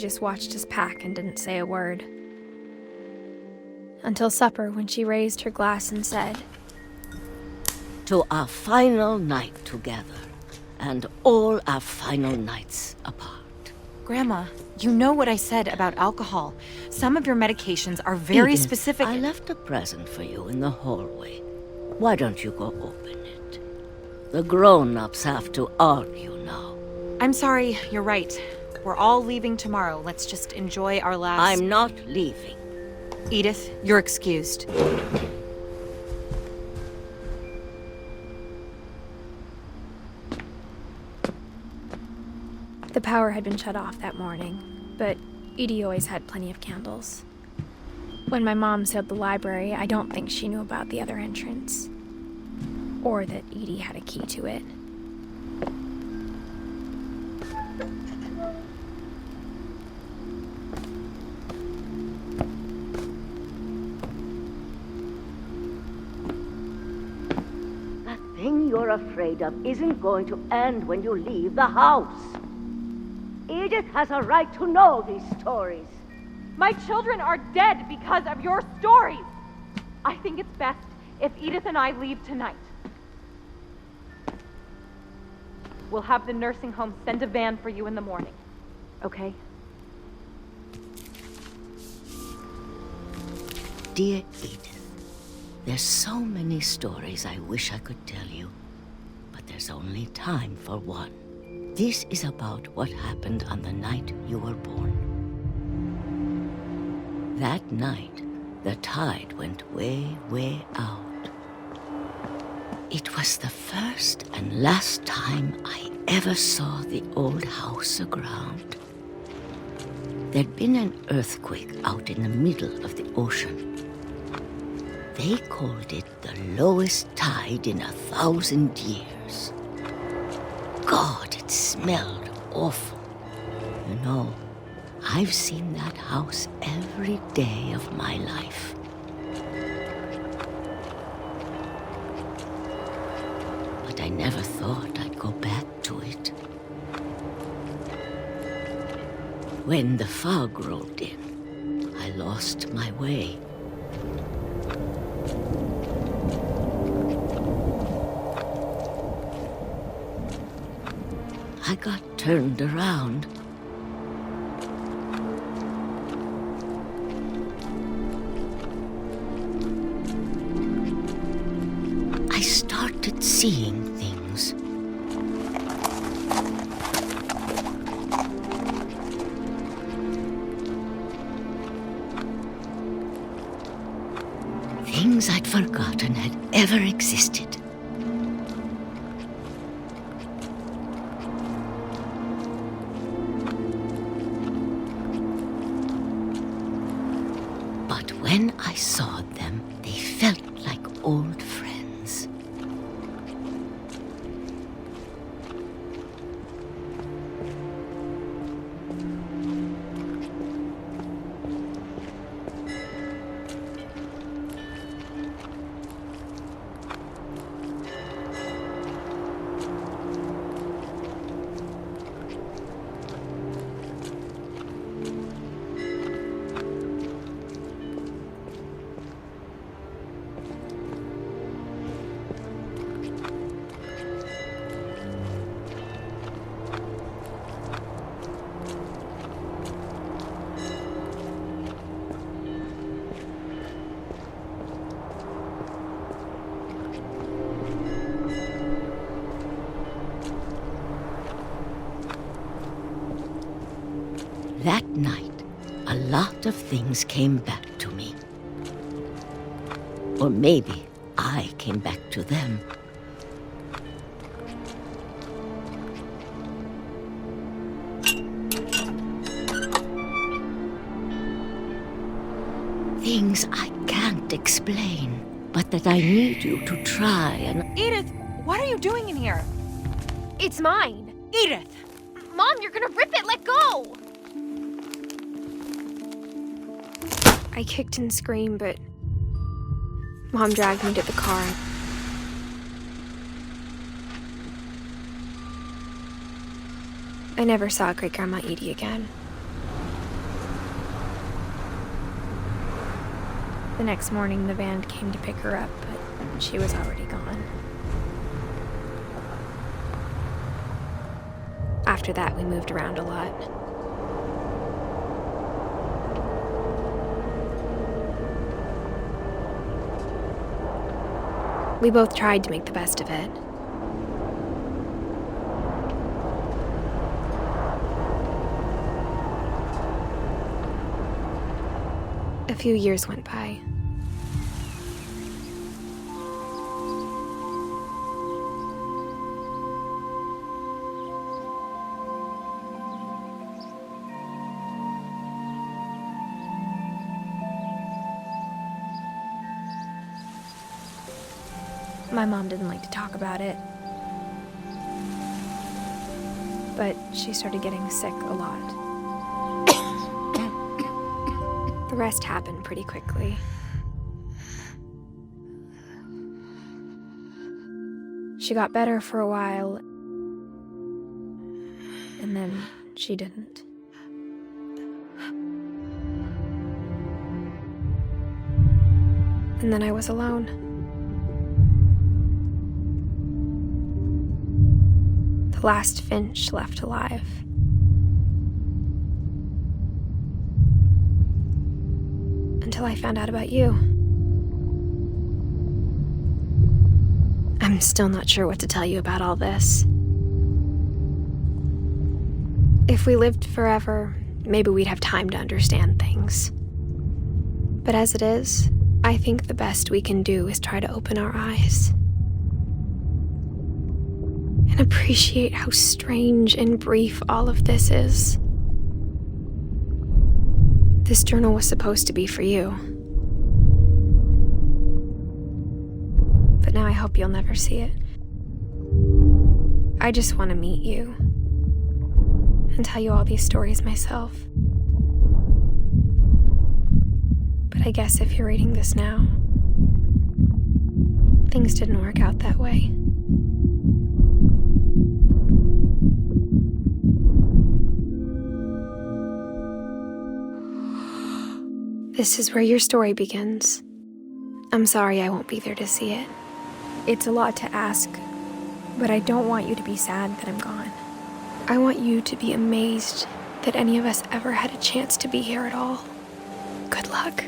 Just watched us pack and didn't say a word. Until supper, when she raised her glass and said, "To our final night together, and all our final nights apart." Grandma, you know what I said about alcohol. Some of your medications are very Edith, specific. I left a present for you in the hallway. Why don't you go open it? The grown-ups have to argue now. I'm sorry, you're right. We're all leaving tomorrow. Let's just enjoy our last... I'm not leaving. Edith, you're excused. the power had been shut off that morning, but Edie always had plenty of candles. When my mom sealed the library, I don't think she knew about the other entrance. Or that Edie had a key to it. That thing you're afraid of isn't going to end when you leave the house. Edith has a right to know these stories. My children are dead because of your stories. I think it's best if Edith and I leave tonight. We'll have the nursing home send a van for you in the morning, okay? Dear Edith, there's so many stories I wish I could tell you, but there's only time for one. This is about what happened on the night you were born. That night, the tide went way, way out. It was the first and last time I ever saw the old house aground. There'd been an earthquake out in the middle of the ocean. They called it the lowest tide in 1,000 years. God, it smelled awful. You know, I've seen that house every day of my life. But I never thought I'd go back to it. When the fog rolled in, I lost my way. I got turned around. I started seeing things. Things I'd forgotten had ever existed. But when I saw them, they felt like old friends. That night, a lot of things came back to me. Or maybe I came back to them. Things I can't explain, but that I need you to try and... Edith, what are you doing in here? It's mine! Edith! Mom, you're gonna rip it! Let go! I kicked and screamed, but Mom dragged me to the car. I never saw Great-Grandma Edie again. The next morning, the van came to pick her up, but she was already gone. After that, we moved around a lot. We both tried to make the best of it. A few years went by. My mom didn't like to talk about it, but she started getting sick a lot. The rest happened pretty quickly. She got better for a while, and then she didn't. And then I was alone. The last finch left alive. Until I found out about you. I'm still not sure what to tell you about all this. If we lived forever, maybe we'd have time to understand things. But as it is, I think the best we can do is try to open our eyes. And appreciate how strange and brief all of this is. This journal was supposed to be for you. But now I hope you'll never see it. I just want to meet you and tell you all these stories myself. But I guess if you're reading this now, things didn't work out that way. This is where your story begins. I'm sorry I won't be there to see it. It's a lot to ask, but I don't want you to be sad that I'm gone. I want you to be amazed that any of us ever had a chance to be here at all. Good luck.